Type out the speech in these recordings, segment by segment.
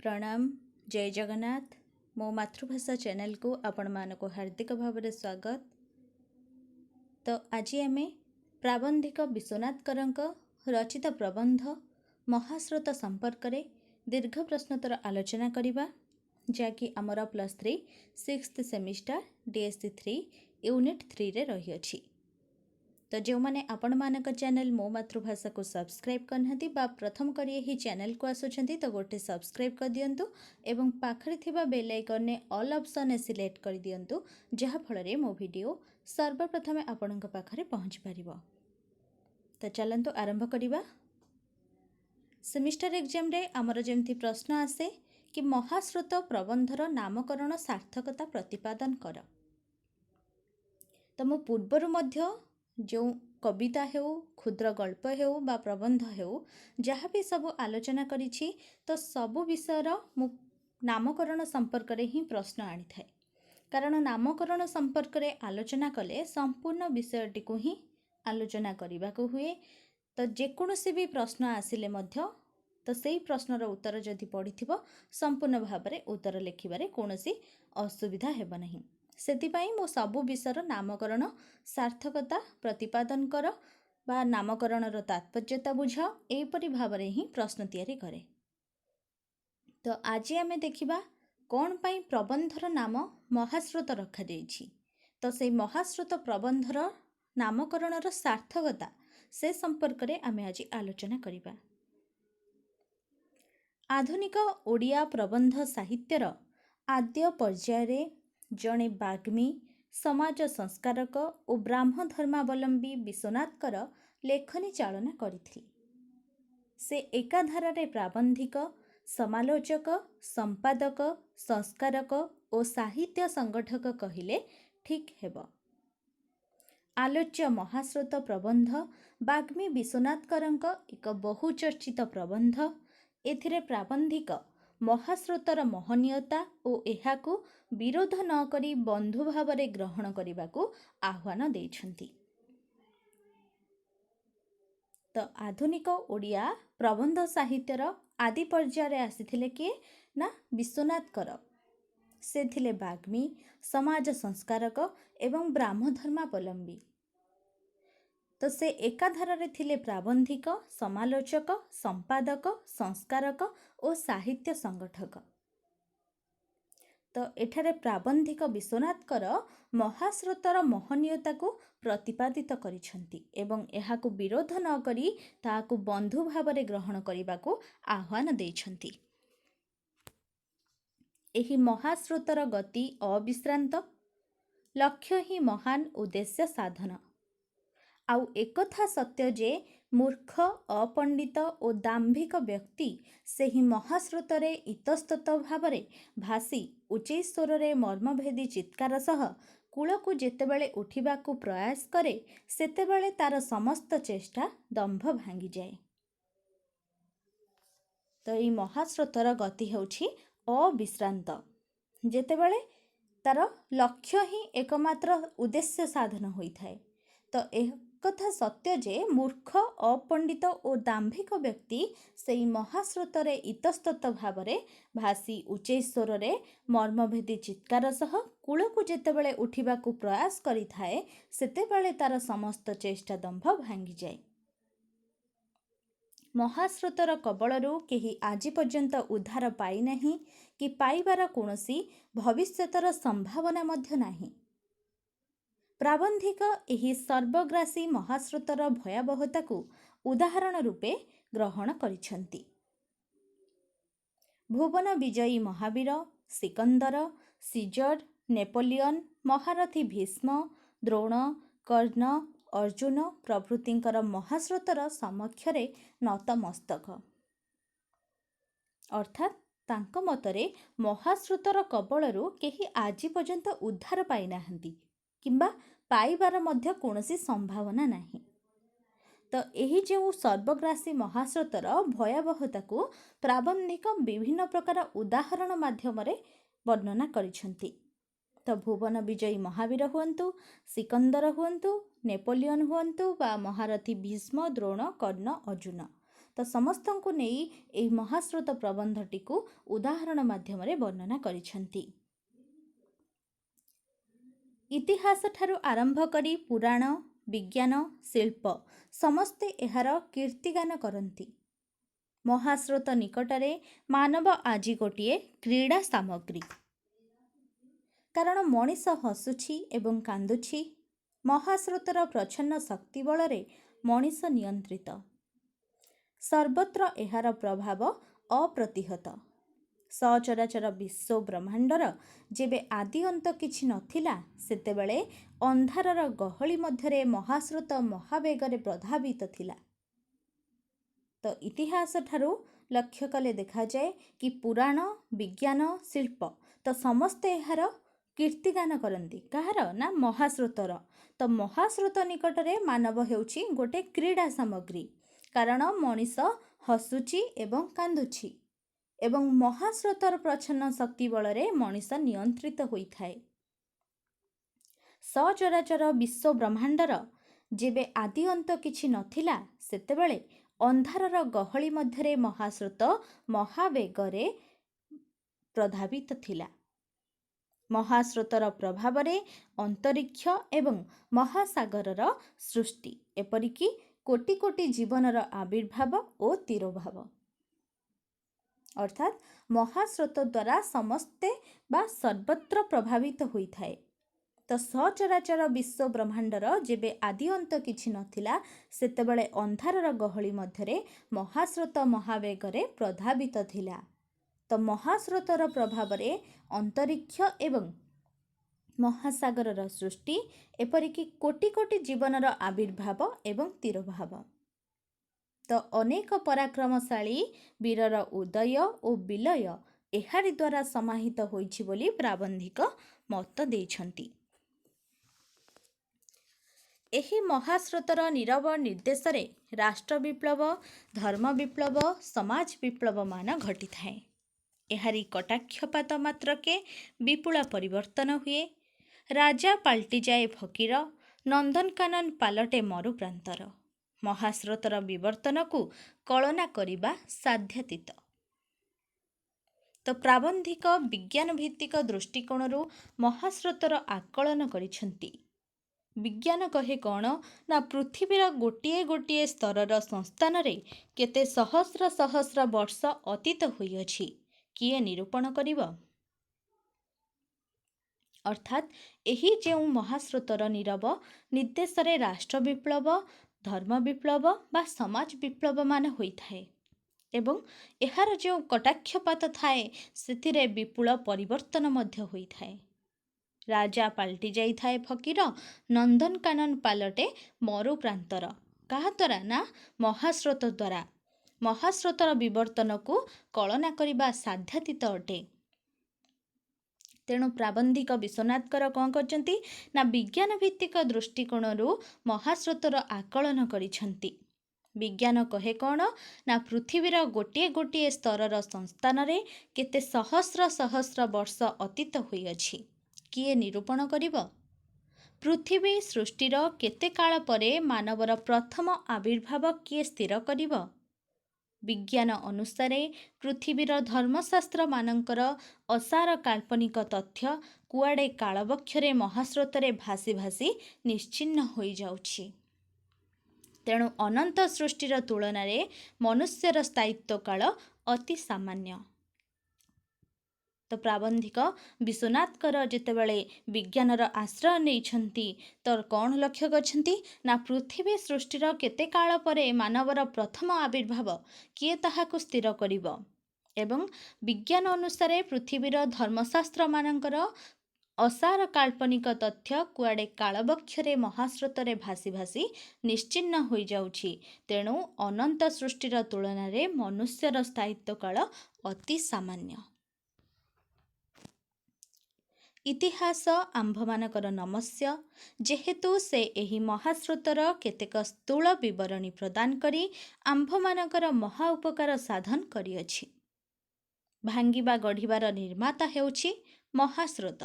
प्रणाम। जय जगन्नाथ। मो मातृभाषा चैनल को आपण मानको हार्दिक भाव स्वागत। तो आज आम प्राबंधिक विश्वनाथ करंक रचित प्रबंध महास्रोत संपर्क में दीर्घ प्रश्नोत्तर आलोचना करवा, जहाँकि आमर +3 6th सेमिस्टर DSC 3 यूनिट 3 रे रही अछि। तो जो मैंने आपण मानक चैनल मो मातृभाषा को सब्सक्राइब करना बा प्रथम करी ही चैनल को आसुचंती तो गोटे सब्सक्राइब कर दियंतु एवं पाखरे थिबा बेल आइकन ने ऑल ऑप्शन सिलेक्ट कर दियंतु, जहा फଳରେ मो वीडियो सर्वप्रथम आपणक पाखरे पहुँच पारिबो। तो चलंतु आरंभ करिबा। सेमिस्टर एग्जाम रे आमर जेमती प्रश्न आसे कि महास्रोत प्रबंधर नामकरण सार्थकता प्रतिपादन कर। तो मो पूर्वर मध्य जो कविता हेउ, क्षुद्र गल्प हेउ बा प्रबंध हेउ, जहाँ भी सब आलोचना करिछि तो सबु विषयर मु नामकरण संपर्क रे ही प्रश्न आनी थाए। कारण नामकरण संपर्क रे आलोचना कले संपूर्ण विषयटी को ही आलोचना करने को हुए। तो जेकोसी भी प्रश्न आसिले मध्य तो सही प्रश्नर उत्तर जदि पढ़िथिबो संपूर्ण भाव में उत्तर लिखिबारे कोनोसी असुविधा हेबो नहीं। सेतिपाई मो सबु विषयर नामकरण सार्थकता प्रतिपादन कर बा नामकरणर तात्पर्यता बुझाओ एपरि भाव में ही प्रश्न तैयारी करे। तो आज आमे देखिबा कौन पाई प्रबंधर नाम महास्रोत रखा जाइछि। तो से महास्रोत प्रबंधर नामकरणर सार्थकता से संपर्क में आमे आज आलोचना करिबा। आधुनिक ओडिया प्रबंध साहित्यर आद्य पर्याय जड़े बाग्मी, समाज संस्कारक और ब्राह्म धर्मावलंबी विश्वनाथकर लेखनी चालना करिथिले। से एकाधारे प्राबंधिक, समालोचक, संपादक, संस्कारक और साहित्य संगठक कहिले ठीक हेब। आलोच्य महास्रोत प्रबंध बाग्मी विश्वनाथकरंक एक बहुचर्चित प्रबंध। एथिरे प्राबंधिक महास्रोतर महनीयता और एहाकू विरोध न करी बंधु भाव में ग्रहण करने को आह्वान देइछंती। तो आधुनिक ओडिया प्रबंध साहित्यर आदि पर्याय आसीथिले किए ना विश्वनाथकर। से थिले बाग्मी, समाज संस्कारक एवं ब्राह्म धर्मावलंबी। तो से एकाधारे थिले प्राबंधिक, समालोचक, संपादक, संस्कारक और साहित्य संगठक। तो एठारे प्राबंधिक विश्वनाथकर महास्रोतर महनीयता को प्रतिपादित करिछंती एवं एहाकू विरोध न करी ताहाकू बंधु भाव में ग्रहण करने को आह्वान देइछंती। एही महास्रोतर गति अविश्रांत, लक्ष्य ही महान उद्देश्य साधन। आउ एकथा सत्य जे मूर्ख, अपंडित और दाम्भिक व्यक्ति से ही महास्रोतरे इतस्तत भाव भासी उच्च स्वर रे मर्मभेदी चित्कार सह कूल को जेतेबेले उठिबाकू प्रयास करे सेतेबेले तार समस्त चेष्टा दंभ भांगी जाए। तो ये महास्रोतर गति होछि अविश्रांत, जेतेबेले तार लक्ष्य ही एकमात्र उद्देश्य साधन होइथाए। तो कथा सत्य जे मूर्ख, अपंडित और दाम्भिक व्यक्ति से महास्रोतरे इतस्तत भाव भासी उच्च स्वर रे मर्मभेदी चित्कार सह कूल को जेतेबेले उठिबाकू प्रयास करिथाए सेतेबेले तार समस्त चेष्टा दंभ भांगी जाए। महास्रोतर कबलरू केही आज पर्यंत उद्धार पाई नहीं कि पाइबार कोनोसी भविष्यतर संभावना मध्य नाही। प्राबंधिक एही सर्वग्रासी महास्रोतर भयावहता को उदाहरण रूपे ग्रहण करिछंती। भुवन विजयी महावीर, सिकंदर, सीजर, नेपोलियन, महारथी भीष्म, द्रोण, कर्ण, अर्जुन प्रभृतिंकर महास्रोतर समक्षरे नतमस्तक। अर्थात तांक मतरे महास्रोतर कबलरू केही आज पर्यंत उद्धार पाई नाहंती किंबा पाइबार मध्य कोनोसी संभावना नहीं। तो यही जो सर्वग्रासी महास्रोतर भयावहता को प्राबंधिक विभिन्न प्रकार उदाहरण माध्यम वर्णना करिछंती। तो भुवन विजयी महावीर हुअन्तु, सिकंदर हुअन्तु, नेपोलियन हुअन्तु बा महारथी भीष्म, द्रोण, कर्ण, अर्जुन ତ ସମସ୍ତଙ୍କୁ ନେଇ ଏହି ମହାସ୍ରୋତ ପ୍ରବନ୍ଧଟିକୁ ଉଦାହରଣ ମାଧ୍ୟମରେ ବର୍ଣ୍ଣନା କରିଛନ୍ତି। ଇତିହାସ ଠାରୁ ଆରମ୍ଭ କରି ପୁରାଣ, ବିଜ୍ଞାନ, ଶିଳ୍ପ ସମସ୍ତେ ଏହାର କୀର୍ତ୍ତିଗାନ କରନ୍ତି। ମହାସ୍ରୋତ ନିକଟରେ ମାନବ ଆଜି ଗୋଟିଏ କ୍ରୀଡ଼ା ସାମଗ୍ରୀ। କାରଣ ମଣିଷ ହସୁଛି ଏବଂ କାନ୍ଦୁଛି, ମହାସ୍ରୋତର ପ୍ରଚ୍ଛନ୍ନ ଶକ୍ତି ବଳରେ ମଣିଷ ନିୟନ୍ତ୍ରିତ। ସର୍ବତ୍ର ଏହାର ପ୍ରଭାବ ଅପ୍ରତିହତ। ସଚରାଚର ବିଶ୍ୱ ବ୍ରହ୍ମାଣ୍ଡର ଯେବେ ଆଦି ଅନ୍ତ କିଛି ନଥିଲା, ସେତେବେଳେ ଅନ୍ଧାରର ଗହଳି ମଧ୍ୟରେ ମହାସ୍ରୋତ ମହାବେଗରେ ପ୍ରଧାବିତ ଥିଲା। ତ ଇତିହାସ ଠାରୁ ଲକ୍ଷ୍ୟ କଲେ ଦେଖାଯାଏ କି ପୁରାଣ, ବିଜ୍ଞାନ, ଶିଳ୍ପ ତ ସମସ୍ତେ ଏହାର କୀର୍ତ୍ତିଗାନ କରନ୍ତି। କାହାର? ନା ମହାସ୍ରୋତର। ତ ମହାସ୍ରୋତ ନିକଟରେ ମାନବ ହେଉଛି ଗୋଟେ କ୍ରୀଡ଼ା ସାମଗ୍ରୀ। କାରଣ ମଣିଷ ହସୁଛି ଏବଂ କାନ୍ଦୁଛି ଏବଂ ମହାସ୍ରୋତର ପ୍ରଚ୍ଛନ୍ନ ଶକ୍ତି ବଳରେ ମଣିଷ ନିୟନ୍ତ୍ରିତ ହୋଇଥାଏ। ସଚରାଚର ବିଶ୍ୱ ବ୍ରହ୍ମାଣ୍ଡର ଯେବେ ଆଦି ଅନ୍ତ କିଛି ନଥିଲା, ସେତେବେଳେ ଅନ୍ଧାରର ଗହଳି ମଧ୍ୟରେ ମହାସ୍ରୋତ ମହାବେଗରେ ପ୍ରଧାବିତ ଥିଲା। ମହାସ୍ରୋତର ପ୍ରଭାବରେ ଅନ୍ତରିକ୍ଷ ଏବଂ ମହାସାଗରର ସୃଷ୍ଟି, ଏପରିକି କୋଟି କୋଟି ଜୀବନର ଆବିର୍ଭାବ ଓ ତିରୋଭାବ। ଅର୍ଥାତ୍ ମହାସ୍ରୋତ ଦ୍ୱାରା ସମସ୍ତେ ବା ସର୍ବତ୍ର ପ୍ରଭାବିତ ହୋଇଥାଏ। ତ ସଚରାଚର ବିଶ୍ୱ ବ୍ରହ୍ମାଣ୍ଡର ଯେବେ ଆଦି ଅନ୍ତ କିଛି ନଥିଲା, ସେତେବେଳେ ଅନ୍ଧାରର ଗହଳି ମଧ୍ୟରେ ମହାସ୍ରୋତ ମହାବେଗରେ ପ୍ରଧାବିତ ଥିଲା। ତ ମହାସ୍ରୋତର ପ୍ରଭାବରେ ଅନ୍ତରିକ୍ଷ ଏବଂ ମହାସାଗରର ସୃଷ୍ଟି, ଏପରିକି କୋଟି କୋଟି ଜୀବନର ଆବିର୍ଭାବ ଏବଂ ତିରୋଭାବ। ତ ଅନେକ ପରାକ୍ରମଶାଳୀ ବୀରର ଉଦୟ ଓ ବିଲୟ ଏହାରି ଦ୍ୱାରା ସମାହିତ ହୋଇଛି ବୋଲି ପ୍ରାବନ୍ଧିକ ମତ ଦେଇଛନ୍ତି। ଏହି ମହାସ୍ରୋତର ନୀରବ ନିର୍ଦ୍ଦେଶରେ ରାଷ୍ଟ୍ର ବିପ୍ଳବ, ଧର୍ମ ବିପ୍ଳବ, ସମାଜ ବିପ୍ଳବମାନ ଘଟିଥାଏ। ଏହାରି କଟାକ୍ଷପାତ ମାତ୍ରକେ ବିପୁଳ ପରିବର୍ତ୍ତନ ହୁଏ। ରାଜା ପାଲଟିଯାଏ ଫକୀର, ନନ୍ଦନକାନନ ପାଲଟେ ମରୁପ୍ରାନ୍ତର। ମହାସ୍ରୋତର ବିବର୍ତ୍ତନକୁ କଳନା କରିବା ସାଧ୍ୟାତୀତ। ତ ପ୍ରାବନ୍ଧିକ ବିଜ୍ଞାନ ଭିତ୍ତିକ ଦୃଷ୍ଟିକୋଣରୁ ମହାସ୍ରୋତର ଆକଳନ କରିଛନ୍ତି। ବିଜ୍ଞାନ କହେ କ'ଣ? ନା ପୃଥିବୀର ଗୋଟିଏ ଗୋଟିଏ ସ୍ତରର ସଂସ୍ଥାନରେ କେତେ ସହସ୍ର ସହସ୍ର ବର୍ଷ ଅତୀତ ହୋଇଅଛି। କିଏ ନିରୂପଣ କରିବ? ଅର୍ଥାତ୍ ଏହି ଯେଉଁ ମହାସ୍ରୋତର ନୀରବ ନିର୍ଦ୍ଦେଶରେ ରାଷ୍ଟ୍ର ବିପ୍ଳବ, ଧର୍ମ ବିପ୍ଳବ ବା ସମାଜ ବିପ୍ଳବମାନ ହୋଇଥାଏ ଏବଂ ଏହାର ଯେଉଁ କଟାକ୍ଷପାତ ଥାଏ, ସେଥିରେ ବିପୁଳ ପରିବର୍ତ୍ତନ ମଧ୍ୟ ହୋଇଥାଏ। ରାଜା ପାଲଟି ଯାଇଥାଏ ଫକୀର, ନନ୍ଦନକାନନ ପାଲଟେ ମରୁପ୍ରାନ୍ତର। କାହା ଦ୍ୱାରା? ନା ମହାସ୍ରୋତ ଦ୍ୱାରା। ମହାସ୍ରୋତର ବିବର୍ତ୍ତନକୁ କଳନା କରିବା ସାଧ୍ୟାତୀତ ଅଟେ। ତେଣୁ ପ୍ରାବନ୍ଧିକ ବିଶ୍ୱନାଥଙ୍କର କ'ଣ କରିଛନ୍ତି? ନା ବିଜ୍ଞାନ ଭିତ୍ତିକ ଦୃଷ୍ଟିକୋଣରୁ ମହାସ୍ରୋତର ଆକଳନ କରିଛନ୍ତି। ବିଜ୍ଞାନ କହେ କ'ଣ? ନା ପୃଥିବୀର ଗୋଟିଏ ଗୋଟିଏ ସ୍ତରର ସଂସ୍ଥାନରେ କେତେ ସହସ୍ର ସହସ୍ର ବର୍ଷ ଅତୀତ ହୋଇଅଛି। କିଏ ନିରୂପଣ କରିବ? ପୃଥିବୀ ସୃଷ୍ଟିର କେତେ କାଳ ପରେ ମାନବର ପ୍ରଥମ ଆବିର୍ଭାବ କିଏ ସ୍ଥିର କରିବ? ବିଜ୍ଞାନ ଅନୁସାରେ ପୃଥିବୀର ଧର୍ମଶାସ୍ତ୍ରମାନଙ୍କର ଅସାର କାଳ୍ପନିକ ତଥ୍ୟ କୁଆଡ଼େ କାଳବକ୍ଷରେ ମହାସ୍ରୋତରେ ଭାସି ଭାସି ନିଶ୍ଚିହ୍ନ ହୋଇଯାଉଛି। ତେଣୁ ଅନନ୍ତ ସୃଷ୍ଟିର ତୁଳନାରେ ମନୁଷ୍ୟର ସ୍ଥାୟିତ୍ୱ କାଳ ଅତି ସାମାନ୍ୟ। ତ ପ୍ରାବନ୍ଧିକ ବିଶ୍ୱନାଥଙ୍କର ଯେତେବେଳେ ବିଜ୍ଞାନର ଆଶ୍ରୟ ନେଇଛନ୍ତି, ତ କ'ଣ ଲକ୍ଷ୍ୟ କରିଛନ୍ତି? ନା ପୃଥିବୀ ସୃଷ୍ଟିର କେତେ କାଳ ପରେ ମାନବର ପ୍ରଥମ ଆବିର୍ଭାବ କିଏ ତାହାକୁ ସ୍ଥିର କରିବ ଏବଂ ବିଜ୍ଞାନ ଅନୁସାରେ ପୃଥିବୀର ଧର୍ମଶାସ୍ତ୍ରମାନଙ୍କର ଅସାର କାଳ୍ପନିକ ତଥ୍ୟ କୁଆଡ଼େ କାଳବକ୍ଷରେ ମହାସ୍ରୋତରେ ଭାସି ଭାସି ନିଶ୍ଚିହ୍ନ ହୋଇଯାଉଛି। ତେଣୁ ଅନନ୍ତ ସୃଷ୍ଟିର ତୁଳନାରେ ମନୁଷ୍ୟର ସ୍ଥାୟିତ୍ୱ କାଳ ଅତି ସାମାନ୍ୟ। ଇତିହାସ ଆମ୍ଭମାନଙ୍କର ନମସ୍ୟ। ଯେହେତୁ ସେ ଏହି ମହାସ୍ରୋତର କେତେକ ସ୍ଥୂଳ ବିବରଣୀ ପ୍ରଦାନ କରି ଆମ୍ଭମାନଙ୍କର ମହା ଉପକାର ସାଧନ କରିଅଛି। ଭାଙ୍ଗିବା ଗଢ଼ିବାର ନିର୍ମାତା ହେଉଛି ମହାସ୍ରୋତ।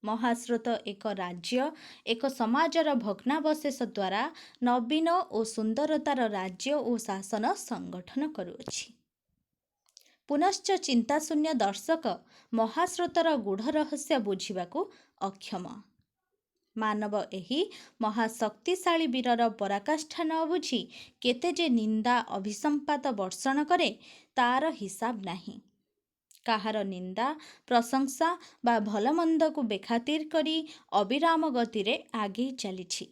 ମହାସ୍ରୋତ ଏକ ରାଜ୍ୟ, ଏକ ସମାଜର ଭଗ୍ନାବଶେଷ ଦ୍ୱାରା ନବୀନ ଓ ସୁନ୍ଦରତାର ରାଜ୍ୟ ଓ ଶାସନ ସଂଗଠନ କରୁଅଛି। ପୁନଶ୍ଚ ଚିନ୍ତାଶୂନ୍ୟ ଦର୍ଶକ ମହାସ୍ରୋତର ଗୂଢ଼ ରହସ୍ୟ ବୁଝିବାକୁ ଅକ୍ଷମ। ମାନବ ଏହି ମହାଶକ୍ତିଶାଳୀ ବୀରର ପରାକାଷ୍ଠା ନ ବୁଝି କେତେ ଯେ ନିନ୍ଦା ଅଭିସମ୍ପାତ ବର୍ଷଣ କରେ ତାର ହିସାବ ନାହିଁ। କାହାର ନିନ୍ଦା ପ୍ରଶଂସା ବା ଭଲମନ୍ଦକୁ ବେଖାତିର କରି ଅବିରାମ ଗତିରେ ଆଗେଇ ଚାଲିଛି।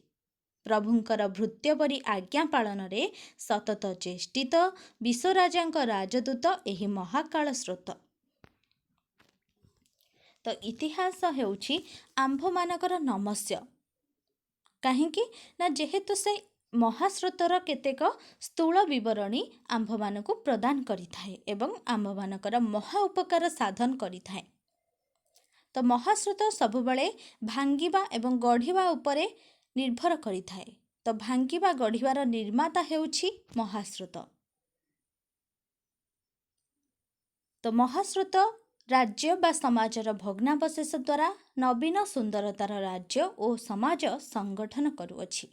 ପ୍ରଭୁଙ୍କର ଭୃତ୍ୟ ପରି ଆଜ୍ଞା ପାଳନରେ ସତତ ଚେଷ୍ଟିତ ବିଶ୍ୱରାଜାଙ୍କ ରାଜଦୂତ ଏହି ମହାକାଳ ସ୍ରୋତ। ତ ଇତିହାସ ହେଉଛି ଆମ୍ଭମାନଙ୍କର ନମସ୍ୟ। କାହିଁକି ନା ଯେହେତୁ ସେ ମହାସ୍ରୋତର କେତେକ ସ୍ଥୂଳ ବିବରଣୀ ଆମ୍ଭମାନଙ୍କୁ ପ୍ରଦାନ କରିଥାଏ ଏବଂ ଆମ୍ଭମାନଙ୍କର ମହା ଉପକାର ସାଧନ କରିଥାଏ। ତ ମହାସ୍ରୋତ ସବୁବେଳେ ଭାଙ୍ଗିବା ଏବଂ ଗଢ଼ିବା ଉପରେ ନିର୍ଭର କରିଥାଏ। ତ ଭାଙ୍ଗିବା ଗଢ଼ିବାର ନିର୍ମାତା ହେଉଛି ମହାସ୍ରୋତ। ତ ମହାସ୍ରୋତ ରାଜ୍ୟ ବା ସମାଜର ଭଗ୍ନାବଶେଷ ଦ୍ୱାରା ନବୀନ ସୁନ୍ଦରତାର ରାଜ୍ୟ ଓ ସମାଜ ସଂଗଠନ କରୁଅଛି।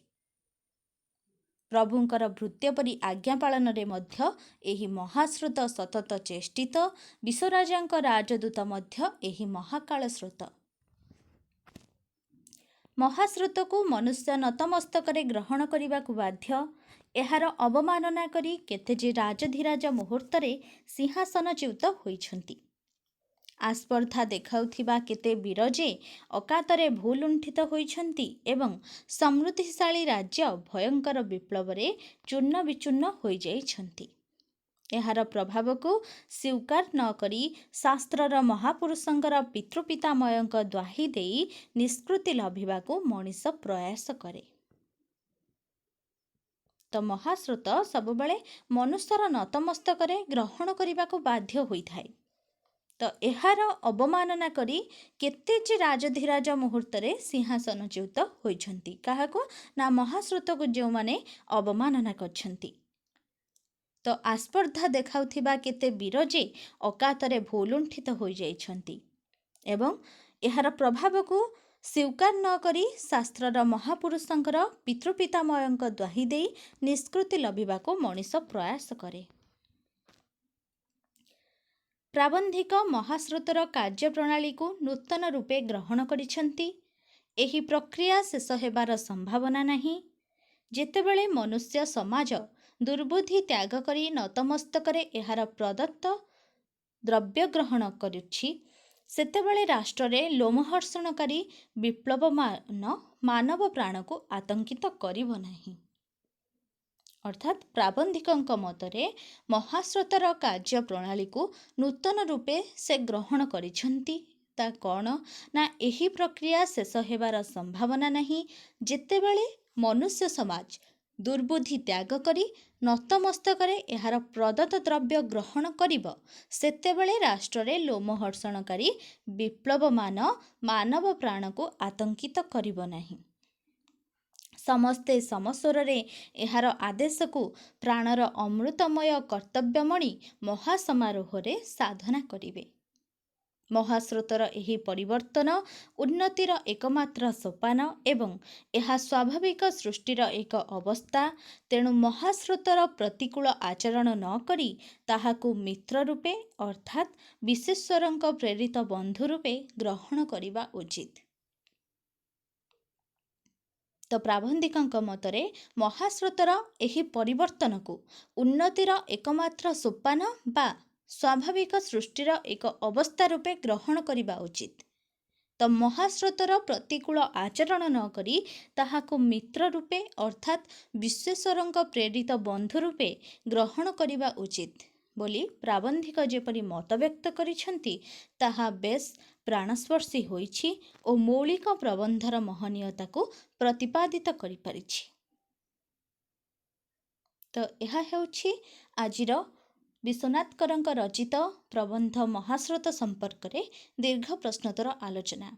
ପ୍ରଭୁଙ୍କର ଭୃତ୍ୟ ପରି ଆଜ୍ଞା ପାଳନରେ ମଧ୍ୟ ଏହି ମହାସ୍ରୋତ ସତତ ଚେଷ୍ଟିତ ବିଶ୍ୱରାଜାଙ୍କ ରାଜଦୂତ ମଧ୍ୟ ଏହି ମହାକାଳ ସ୍ରୋତ। ମହାସ୍ରୋତକୁ ମନୁଷ୍ୟ ନତମସ୍ତକରେ ଗ୍ରହଣ କରିବାକୁ ବାଧ୍ୟ। ଏହାର ଅବମାନନା କରି କେତେ ଯେ ରାଜଧିରାଜ ମୁହୂର୍ତ୍ତରେ ସିଂହାସନଚ୍ୟୁତ ହୋଇଛନ୍ତି। ଆସ୍ପର୍ଦ୍ଧା ଦେଖାଉଥିବା କେତେ ବୀର ଯେ ଅକାତରେ ଭୂଲୁଣ୍ଠିତ ହୋଇଛନ୍ତି ଏବଂ ସମୃଦ୍ଧିଶାଳୀ ରାଜ୍ୟ ଭୟଙ୍କର ବିପ୍ଳବରେ ଚୂର୍ଣ୍ଣ ବିଚୂର୍ଣ୍ଣ ହୋଇଯାଇଛନ୍ତି। ଏହାର ପ୍ରଭାବକୁ ସ୍ୱୀକାର ନ କରି ଶାସ୍ତ୍ରର ମହାପୁରୁଷଙ୍କର ପିତୃପିତାମହଙ୍କ ଦ୍ୱାହି ଦେଇ ନିଷ୍କୃତି ଲଭିବାକୁ ମଣିଷ ପ୍ରୟାସ କରେ। ତ ମହାସ୍ରୋତ ସବୁବେଳେ ମନୁଷ୍ୟର ନତମସ୍ତକରେ ଗ୍ରହଣ କରିବାକୁ ବାଧ୍ୟ ହୋଇଥାଏ। ତ ଏହାର ଅବମାନନା କରି କେତେ ଯେ ରାଜଧିରାଜ ମୁହୂର୍ତ୍ତରେ ସିଂହାସନଚ୍ୟୁତ ହୋଇଛନ୍ତି। କାହାକୁ? ନା ମହାସ୍ରୋତକୁ ଯେଉଁମାନେ ଅବମାନନା କରିଛନ୍ତି। ତ ଆସ୍ପର୍ଦ୍ଧା ଦେଖାଉଥିବା କେତେ ବୀର ଯେ ଅକାତରେ ଭୂଲୁଣ୍ଠିତ ହୋଇଯାଇଛନ୍ତି ଏବଂ ଏହାର ପ୍ରଭାବକୁ ସ୍ୱୀକାର ନ କରି ଶାସ୍ତ୍ରର ମହାପୁରୁଷଙ୍କର ପିତୃପିତାମହଙ୍କ ଦ୍ୱାହି ଦେଇ ନିଷ୍କୃତି ଲଭିବାକୁ ମଣିଷ ପ୍ରୟାସ କରେ। ପ୍ରାବନ୍ଧିକ ମହାସ୍ରୋତର କାର୍ଯ୍ୟପ୍ରଣାଳୀକୁ ନୂତନ ରୂପେ ଗ୍ରହଣ କରିଛନ୍ତି। ଏହି ପ୍ରକ୍ରିୟା ଶେଷ ହେବାର ସମ୍ଭାବନା ନାହିଁ। ଯେତେବେଳେ ମନୁଷ୍ୟ ସମାଜ ଦୁର୍ବୁଦ୍ଧି ତ୍ୟାଗ କରି ନତମସ୍ତକରେ ଏହାର ପ୍ରଦତ୍ତ ଦ୍ରବ୍ୟ ଗ୍ରହଣ କରୁଛି, ସେତେବେଳେ ରାଷ୍ଟ୍ରରେ ଲୋମହର୍ଷଣକାରୀ ବିପ୍ଳବମାନ ମାନବ ପ୍ରାଣକୁ ଆତଙ୍କିତ କରିବ ନାହିଁ। ଅର୍ଥାତ୍ ପ୍ରାବନ୍ଧିକଙ୍କ ମତରେ ମହାସ୍ରୋତର କାର୍ଯ୍ୟପ୍ରଣାଳୀକୁ ନୂତନ ରୂପେ ସେ ଗ୍ରହଣ କରିଛନ୍ତି। ତା କ'ଣ? ନା ଏହି ପ୍ରକ୍ରିୟା ଶେଷ ହେବାର ସମ୍ଭାବନା ନାହିଁ। ଯେତେବେଳେ ମନୁଷ୍ୟ ସମାଜ ଦୁର୍ବୁଦ୍ଧି ତ୍ୟାଗ କରି ନତମସ୍ତକରେ ଏହାର ପ୍ରଦତ୍ତ ଦ୍ରବ୍ୟ ଗ୍ରହଣ କରିବ, ସେତେବେଳେ ରାଷ୍ଟ୍ରରେ ଲୋମହର୍ଷଣକାରୀ ବିପ୍ଳବମାନ ମାନବ ପ୍ରାଣକୁ ଆତଙ୍କିତ କରିବ ନାହିଁ। ସମସ୍ତେ ସମସ୍ୱରରେ ଏହାର ଆଦେଶକୁ ପ୍ରାଣର ଅମୃତମୟ କର୍ତ୍ତବ୍ୟମଣି ମହାସମାରୋହରେ ସାଧନା କରିବେ। ମହାସ୍ରୋତର ଏହି ପରିବର୍ତ୍ତନ ଉନ୍ନତିର ଏକମାତ୍ର ସୋପାନ ଏବଂ ଏହା ସ୍ୱାଭାବିକ ସୃଷ୍ଟିର ଏକ ଅବସ୍ଥା। ତେଣୁ ମହାସ୍ରୋତର ପ୍ରତିକୂଳ ଆଚରଣ ନ କରି ତାହାକୁ ମିତ୍ର ରୂପେ ଅର୍ଥାତ୍ ବିଶ୍ୱେଶ୍ୱରଙ୍କ ପ୍ରେରିତ ବନ୍ଧୁ ରୂପେ ଗ୍ରହଣ କରିବା ଉଚିତ। ତ ପ୍ରାବନ୍ଧିକଙ୍କ ମତରେ ମହାସ୍ରୋତର ଏହି ପରିବର୍ତ୍ତନକୁ ଉନ୍ନତିର ଏକମାତ୍ର ସୋପାନ ବା ସ୍ୱାଭାବିକ ସୃଷ୍ଟିର ଏକ ଅବସ୍ଥା ରୂପେ ଗ୍ରହଣ କରିବା ଉଚିତ। ତ ମହାସ୍ରୋତର ପ୍ରତିକୂଳ ଆଚରଣ ନ କରି ତାହାକୁ ମିତ୍ର ରୂପେ ଅର୍ଥାତ୍ ବିଶ୍ୱେଶ୍ୱରଙ୍କ ପ୍ରେରିତ ବନ୍ଧୁ ରୂପେ ଗ୍ରହଣ କରିବା ଉଚିତ ବୋଲି ପ୍ରାବନ୍ଧିକ ଯେପରି ମତବ୍ୟକ୍ତ କରିଛନ୍ତି, ତାହା ବେଶ୍ ପ୍ରାଣସ୍ପର୍ଶୀ ହୋଇଛି ଓ ମୌଳିକ ପ୍ରବନ୍ଧର ମହନୀୟତାକୁ ପ୍ରତିପାଦିତ କରିପାରିଛି। ତ ଏହା ହେଉଛି ଆଜିର ବିଶ୍ୱନାଥ କରଙ୍କ ରଚିତ ପ୍ରବନ୍ଧ ମହାସ୍ରୋତ ସମ୍ପର୍କରେ ଦୀର୍ଘ ପ୍ରଶ୍ନୋତ୍ତର ଆଲୋଚନା।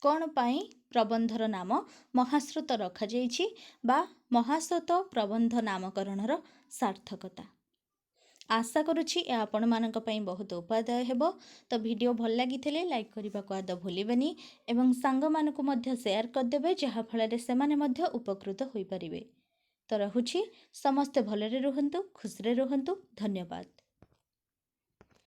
କ'ଣ ପାଇଁ ପ୍ରବନ୍ଧର ନାମ ମହାସ୍ରୋତ ରଖାଯାଇଛି ବା ମହାସ୍ରୋତ ପ୍ରବନ୍ଧ ନାମକରଣର ସାର୍ଥକତା। आशा करुछि ଏହା ଆପଣମାନଙ୍କ ପାଇଁ ବହୁତ ଉପାଦାୟ ହେବ। ତ ଭିଡ଼ିଓ ଭଲ ଲାଗିଥିଲେ ଲାଇକ୍ କରିବାକୁ ଆଦୌ ଭୁଲିବେନି ଏବଂ ସାଙ୍ଗମାନଙ୍କୁ ମଧ୍ୟ ସେୟାର କରିଦେବେ, ଯାହାଫଳରେ ସେମାନେ ମଧ୍ୟ ଉପକୃତ ହୋଇପାରିବେ। ତ ରହୁଛି, ସମସ୍ତେ ଭଲରେ ରୁହନ୍ତୁ, ଖୁସିରେ ରୁହନ୍ତୁ। ଧନ୍ୟବାଦ।